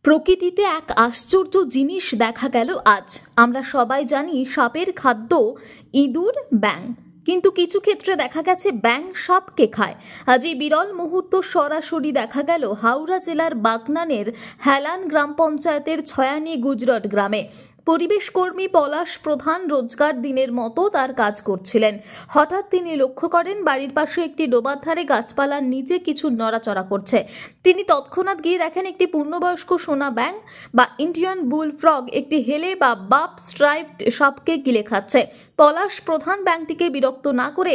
প্রকৃতিতে এক আশ্চর্য জিনিস দেখা গেল আজ। আমরা সবাই জানি সাপের খাদ্য ইঁদুর, ব্যাঙ, কিন্তু কিছু ক্ষেত্রে দেখা গেছে ব্যাঙ সাপকে খায়। আজ এই বিরল মুহূর্ত সরাসরি দেখা গেল হাওড়া জেলার বাগনানের হেলান গ্রাম পঞ্চায়েতের ছয়ানি গুজরট গ্রামে। পরিবেশ কর্মী পলাশ প্রধান রোজগার দিনের মতো তার কাজ করছিলেন। হঠাৎ তিনি লক্ষ্য করেন বাড়ির পাশে একটি ডোবার ধারে গাছপালার নিচে কিছু নড়াচড়া করছে। তিনি তৎক্ষণাৎ গিয়ে দেখেন একটি পূর্ণবয়স্ক সোনা ব্যাঙ বা ইন্ডিয়ান বুল ফ্রগ একটি হেলে বা বাপ স্ট্রাইপড সাপকে গিলে খাচ্ছে। পলাশ প্রধান ব্যাঙটিকে বিরক্ত না করে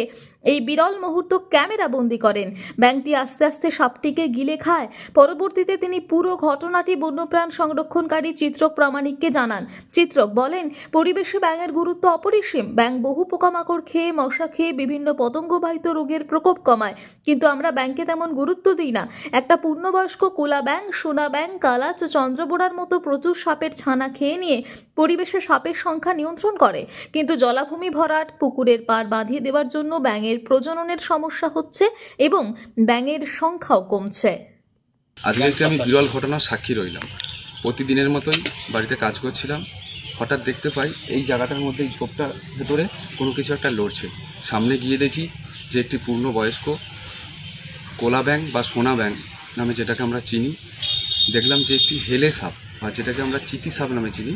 এই বিরল মুহূর্ত ক্যামেরা বন্দি করেন। ব্যাঙটি আস্তে আস্তে সাপটিকে গিলে খায়। পরবর্তীতে তিনি পুরো ঘটনাটি বন্যপ্রাণ সংরক্ষণকারী চিত্রক প্রামাণিককে জানান। চিত্রক বলেন, পরিবেশে ব্যাঙের গুরুত্ব অপরিসীম। ব্যাঙ বহু পোকামাকড় খেয়ে, মশা খেয়ে বিভিন্ন পতঙ্গবাহিত রোগের প্রকোপ কমায়, কিন্তু আমরা ব্যাঙকে তেমন গুরুত্ব দিই না। একটা পূর্ণবয়স্ক কোলা ব্যাঙ, সোনা ব্যাঙ, কালাচ ও চন্দ্রবোড়ার মতো প্রচুর সাপের ছানা খেয়ে নিয়ে পরিবেশে সাপের সংখ্যা নিয়ন্ত্রণ করে, কিন্তু জলাভূমি ভরাট, পুকুরের পাড় বাঁধিয়ে দেওয়ার জন্য ব্যাঙের প্রজননের সমস্যা হচ্ছে এবং ব্যাঙের সংখ্যাও কমছে। আজকে আমি বিরল ঘটনার সাক্ষী রইলাম। প্রতিদিনের মতোই বাড়িতে কাজ করছিলাম, হঠাৎ দেখতে পাই এই জায়গাটার মধ্যে, এই ঝোপটার ভেতরে কোনো কিছু একটা লড়ছে। সামনে গিয়ে দেখি যে একটি পূর্ণবয়স্ক কোলা ব্যাঙ বা সোনা ব্যাঙ নামে যেটাকে আমরা চিনি, দেখলাম যে একটি হেলে সাপ বা যেটাকে আমরা চিতি সাপ নামে চিনি,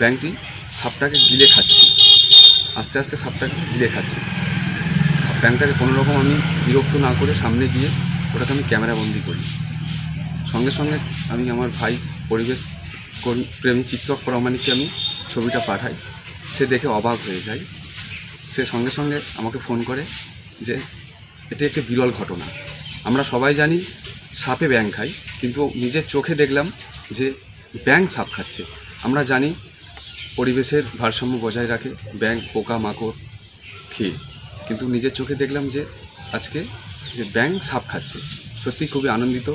ব্যাঙটি সাপটাকে গিলে খাচ্ছে। আস্তে আস্তে সাপটাকে গিলে খাচ্ছে। ব্যাঙটাকে কোনো রকম আমি বিরক্ত না করে সামনে গিয়ে ওটাকে আমি ক্যামেরাবন্দি করি। সঙ্গে সঙ্গে আমি আমার ভাই পরিবেশ প্রেমী চিত্রক প্রামাণিককে আমি ছবিটা পাঠাই। সে দেখে অবাক হয়ে যায়। সে সঙ্গে সঙ্গে আমাকে ফোন করে যে এটি একটি বিরল ঘটনা। আমরা সবাই জানি সাপে ব্যাঙ খায়, কিন্তু নিজের চোখে দেখলাম যে ব্যাঙ সাপ খাচ্ছে। আমরা জানি পরিবেশের ভারসাম্য বজায় রাখে ব্যাঙ পোকা মাকড় খেয়ে, কিন্তু নিজের চোখে দেখলাম যে আজকে যে ব্যাঙ সাপ খাচ্ছে। সত্যি খুবই আনন্দিত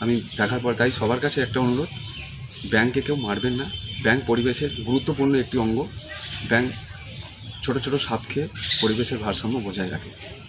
আমি দেখার পর। তাই সবার কাছে একটা অনুরোধ, ব্যাঙকে কেউ মারবেন না। ব্যাঙ পরিবেশের গুরুত্বপূর্ণ একটি অঙ্গ। ব্যাঙ ছোট ছোট সাপ খেয়ে পরিবেশের ভারসাম্য বজায় রাখে।